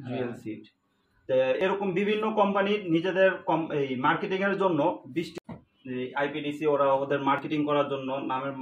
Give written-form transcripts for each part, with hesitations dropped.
Real seat. এরকম বিভিন্ন company নিজেদের এই মার্কেটিং এর জন্য আইপিডিসি ওরা ওদের মার্কেটিং করার জন্য নামের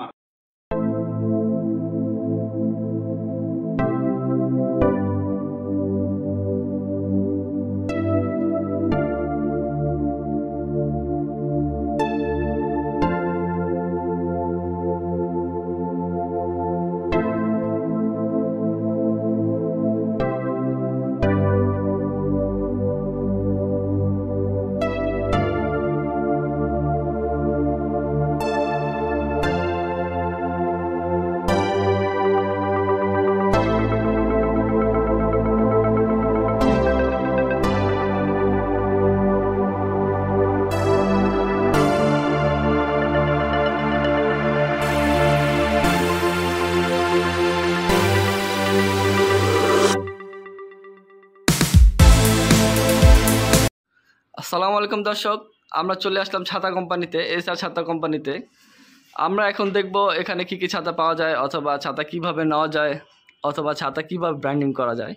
আসসালামু আলাইকুম দর্শক, আমরা চলে আসলাম ছাতা কোম্পানিতে, এসআর ছাতা কোম্পানিতে। আমরা এখন দেখব এখানে কি কি ছাতা পাওয়া যায়, অথবা ছাতা কিভাবে নেওয়া যায়, অথবা ছাতা কিভাবে ব্র্যান্ডিং করা যায়।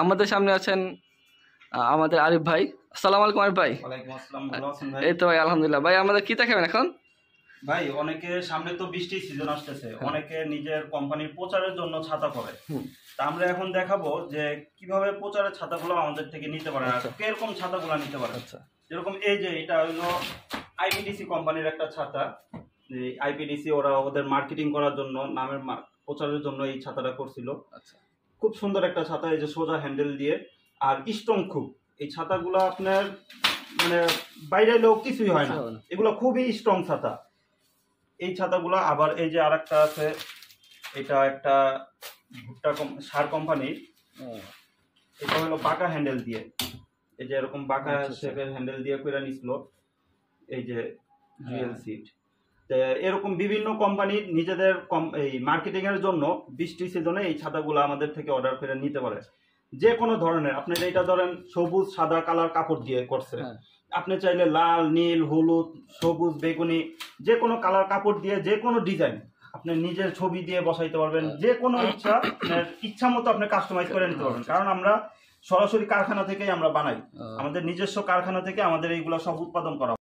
আমাদের সামনে আছেন আমাদের আরিফ ভাই। আসসালামু আলাইকুম আরিফ ভাই। ওয়ালাইকুম আসসালাম, ভালো আছেন ভাই? এই তো ভাই আলহামদুলিল্লাহ। ভাই আমাদের কি দেখাবেন এখন? ভাই অনেকে সামনে তো বৃষ্টির সিজন আসতেছে, অনেকে নিজের কোম্পানির প্রচারের জন্য ছাতা করে। তা আমরা এখন দেখাবো যে কিভাবে প্রচারের ছাতাগুলো আমাদের থেকে নিতে পারে, কিরকম ছাতাগুলো নিতে পারে। যেরকম এই যে এটা হলো আইপিডিসি কোম্পানির একটা ছাতা। আইপিডিসি ওরা ওদের মার্কেটিং করার জন্য নামের প্রচারের জন্য এই ছাতাটা করছিল। খুব সুন্দর একটা ছাতা, এই যে সোজা হ্যান্ডেল দিয়ে, আর স্ট্রং খুব। এই ছাতাগুলো আপনার মানে বাইরে লোক কিছুই হয় না, এগুলো খুবই স্ট্রং ছাতা এই ছাতাগুলো। আবার এই যে আরেকটা আছে, এটা একটা ভুট্টা সার কোম্পানি, এটা হলো বাঁকা হ্যান্ডেল দিয়ে, এই যে এরকম বাঁকা শেপের হ্যান্ডেল দিয়ে কইরা নিছিল এই যে রিয়েল সিট। এরকম বিভিন্ন কোম্পানি নিজেদের এই মার্কেটিং এর জন্য বৃষ্টি সিজনে এই ছাতাগুলো আমাদের থেকে অর্ডার করে নিতে পারে। যে কোনো ধরনের, আপনি এটা ধরেন সবুজ সাদা কালার কাপড় দিয়ে করছে, আপনি চাইলে লাল নীল হলুদ সবুজ বেগুনি যে কোনো কালার কাপড় দিয়ে যে কোনো ডিজাইন আপনি নিজের ছবি দিয়ে বসাইতে পারবেন। যে কোনো ইচ্ছা মতো আপনি কাস্টমাইজ করে নিতে পারবেন, কারণ আমরা সরাসরি কারখানা থেকেই আমরা বানাই, আমাদের নিজস্ব কারখানা থেকে আমাদের এইগুলো সব উৎপাদন করা।